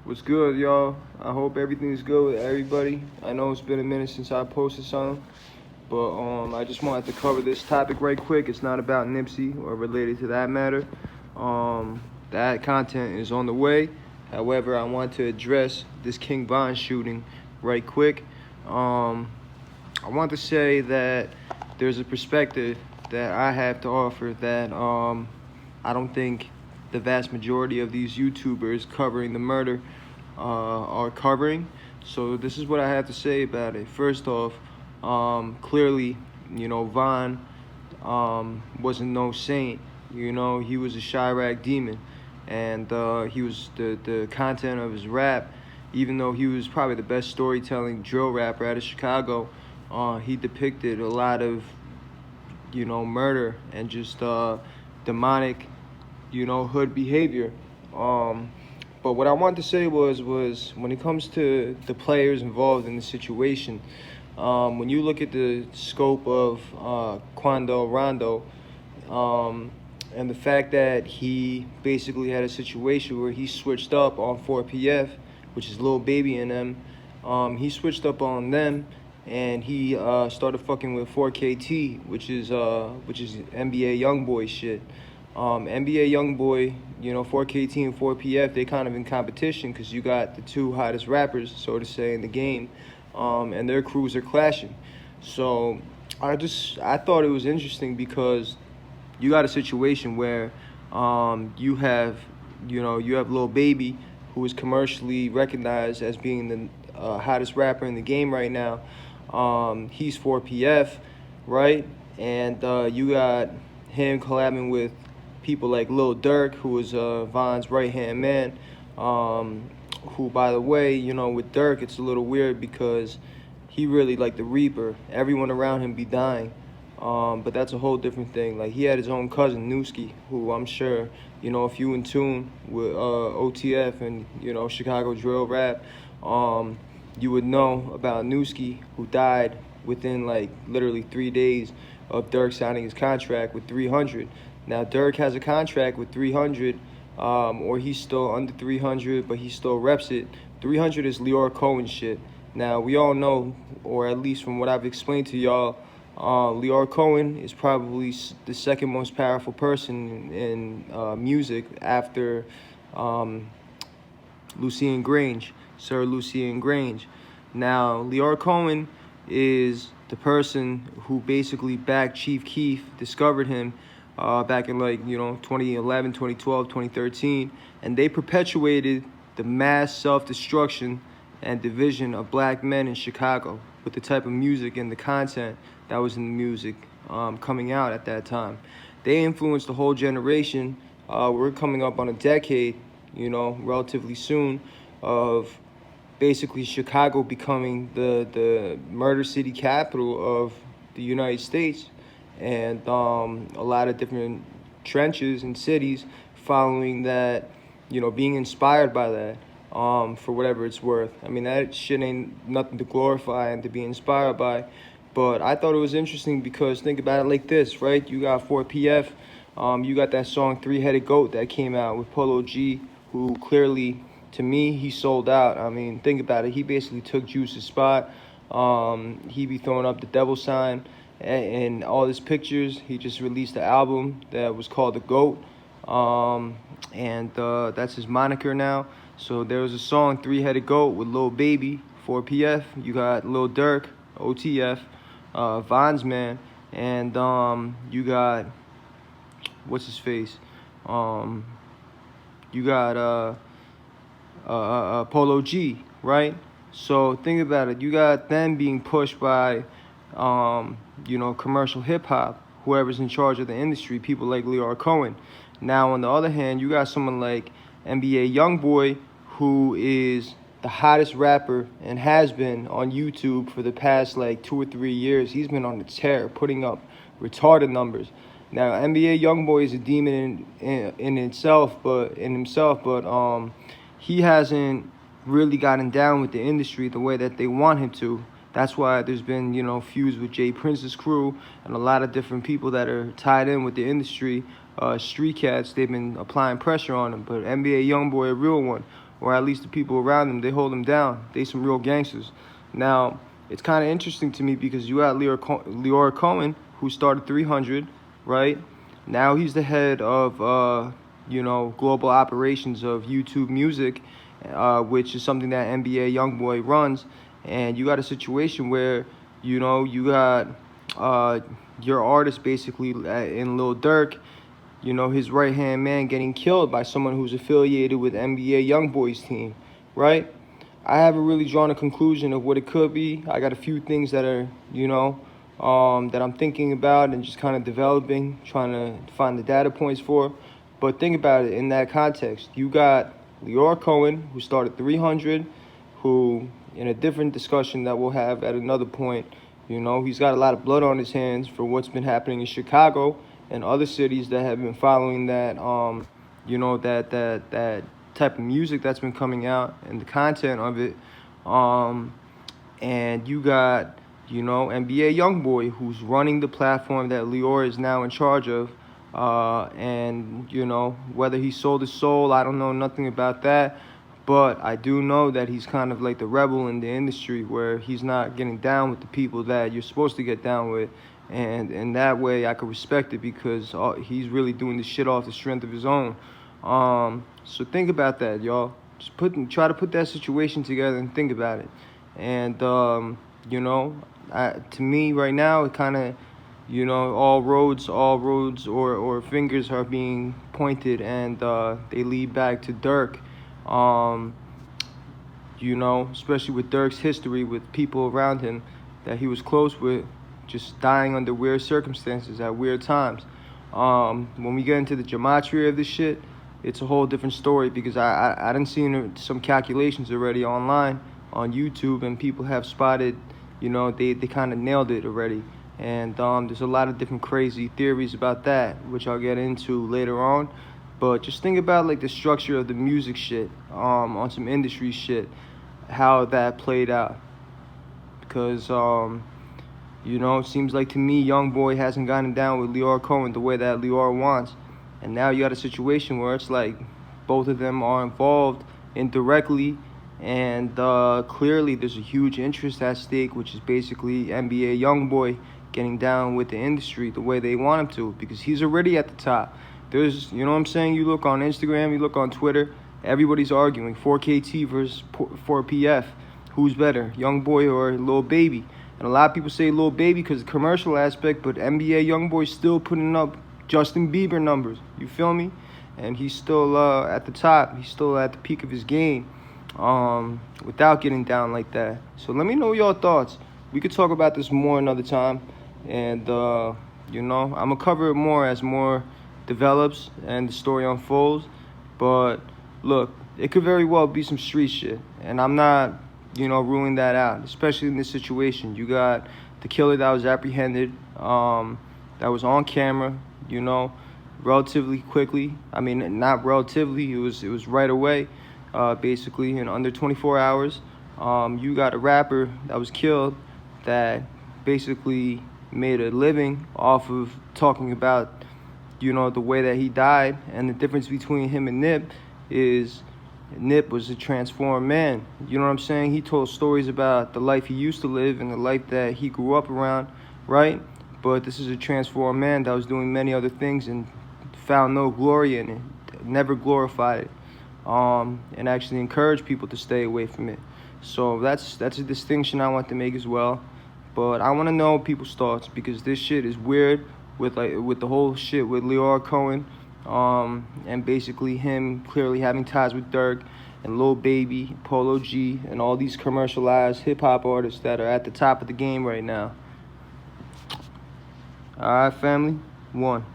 What's good, y'all? I hope everything's good with everybody. I know it's been a minute since I posted something, but I just wanted to cover this topic right quick. It's not about Nipsey or related to that matter. That content is on the way. However, I want to address this King Von shooting right quick. I want to say that there's a perspective that I have to offer that I don't think the vast majority of these YouTubers covering the murder are covering. So this is what I have to say about it. First off, clearly, Von wasn't no saint. He was a Chiraq demon, and he was the content of his rap. Even though he was probably the best storytelling drill rapper out of Chicago, he depicted a lot of murder and just demonic hood behavior. But what I wanted to say was when it comes to the players involved in the situation, when you look at the scope of Quando Rondo, and the fact that he basically had a situation where he switched up on 4PF, which is Lil Baby and them, he switched up on them, and he started fucking with 4KT, which is NBA Youngboy shit. NBA Youngboy, 4KT and 4PF, they kind of in competition because you got the two hottest rappers, so to say, in the game, and their crews are clashing. So I thought it was interesting because you got a situation where you have Lil Baby, who is commercially recognized as being the hottest rapper in the game right now. He's 4PF, right? And you got him collabing with people like Lil Durk, who was Von's right-hand man, who, by the way, with Durk, it's a little weird because he really like the Reaper. Everyone around him be dying. But that's a whole different thing. Like, he had his own cousin, Newski, who I'm sure, if you in tune with OTF and, Chicago drill rap, you would know about Newski, who died within, like, literally 3 days of Durk signing his contract with 300. Now, Durk has a contract with 300, or he's still under 300, but he still reps it. 300 is Lyor Cohen shit. Now, we all know, or at least from what I've explained to y'all, Lyor Cohen is probably the second most powerful person in music after Lucien Grange, Sir Lucien Grange. Now, Lyor Cohen is the person who basically backed Chief Keef, discovered him back in 2011, 2012, 2013, and they perpetuated the mass self-destruction and division of black men in Chicago with the type of music and the content that was in the music coming out at that time. They influenced the whole generation. We're coming up on a decade, relatively soon, of basically Chicago becoming the murder city capital of the United States, and a lot of different trenches and cities following that, being inspired by that, for whatever it's worth. I mean, that shit ain't nothing to glorify and to be inspired by, but I thought it was interesting because think about it like this, right? You got 4PF, you got that song Three-Headed Goat that came out with Polo G, who clearly, to me, he sold out. I mean, think about it. He basically took Juice's spot. He be throwing up the devil sign and all his pictures. He just released an album that was called The GOAT, and that's his moniker now. So there was a song, Three-Headed Goat, with Lil Baby, 4PF. You got Lil Durk, OTF, Von's man, and you got, what's his face? You got Polo G, right? So think about it. You got them being pushed by commercial hip-hop, whoever's in charge of the industry, people like Lyor Cohen. Now, on the other hand, you got someone like NBA Youngboy, who is the hottest rapper and has been on YouTube for the past, 2 or 3 years. He's been on the tear, putting up retarded numbers. Now, NBA Youngboy is a demon in himself, but he hasn't really gotten down with the industry the way that they want him to. That's why there's been, feuds with Jay Prince's crew and a lot of different people that are tied in with the industry. Street cats, they've been applying pressure on him. But NBA Youngboy, a real one, or at least the people around him, they hold him down. They some real gangsters. Now, it's kind of interesting to me because you got Lyor Cohen, who started 300, right? Now he's the head of, global operations of YouTube Music, which is something that NBA Youngboy runs. And you got a situation where, you got your artist basically in Lil Durk, his right-hand man getting killed by someone who's affiliated with NBA Youngboy's team, right? I haven't really drawn a conclusion of what it could be. I got a few things that are, that I'm thinking about and just kind of developing, trying to find the data points for. But think about it in that context. You got Lyor Cohen, who started 300, who, in a different discussion that we'll have at another point, he's got a lot of blood on his hands for what's been happening in Chicago and other cities that have been following that, that type of music that's been coming out and the content of it. And you got, NBA Youngboy, who's running the platform that Lyor is now in charge of. And, whether he sold his soul, I don't know nothing about that. But I do know that he's kind of like the rebel in the industry, where he's not getting down with the people that you're supposed to get down with. And in that way, I could respect it because he's really doing this shit off the strength of his own. So think about that, y'all. Just try to put that situation together and think about it. And, to me right now, it kind of, all roads or fingers are being pointed, and they lead back to Durk. Especially with Durk's history with people around him that he was close with, just dying under weird circumstances at weird times. When we get into the gematria of this shit, it's a whole different story, because I done seen some calculations already online on YouTube, and people have spotted, they kind of nailed it already. And there's a lot of different crazy theories about that, which I'll get into later on. But just think about like the structure of the music shit, on some industry shit, how that played out. Because, it seems like to me, Youngboy hasn't gotten down with Lyor Cohen the way that Lyor wants. And now you got a situation where it's like both of them are involved indirectly, and clearly there's a huge interest at stake, which is basically NBA Youngboy getting down with the industry the way they want him to, because he's already at the top. There's, you look on Instagram, you look on Twitter, everybody's arguing 4KT versus 4PF. Who's better, Youngboy or Lil Baby? And a lot of people say Lil Baby because of the commercial aspect, but NBA Youngboy's still putting up Justin Bieber numbers. You feel me? And he's still at the top. He's still at the peak of his game, without getting down like that. So let me know your thoughts. We could talk about this more another time. And, I'm going to cover it more as more develops and the story unfolds. But look, it could very well be some street shit. And I'm not, ruling that out, especially in this situation. You got the killer that was apprehended, that was on camera, relatively quickly. I mean, not relatively, it was right away, basically, in under 24 hours. You got a rapper that was killed that basically made a living off of talking about, the way that he died. And the difference between him and Nip is Nip was a transformed man. You know what I'm saying? He told stories about the life he used to live and the life that he grew up around, right? But this is a transformed man that was doing many other things and found no glory in it, never glorified it, and actually encouraged people to stay away from it. So that's a distinction I want to make as well. But I want to know people's thoughts, because this shit is weird with the whole shit with Lyor Cohen, and basically him clearly having ties with Durk and Lil Baby, Polo G, and all these commercialized hip-hop artists that are at the top of the game right now. All right, family, one.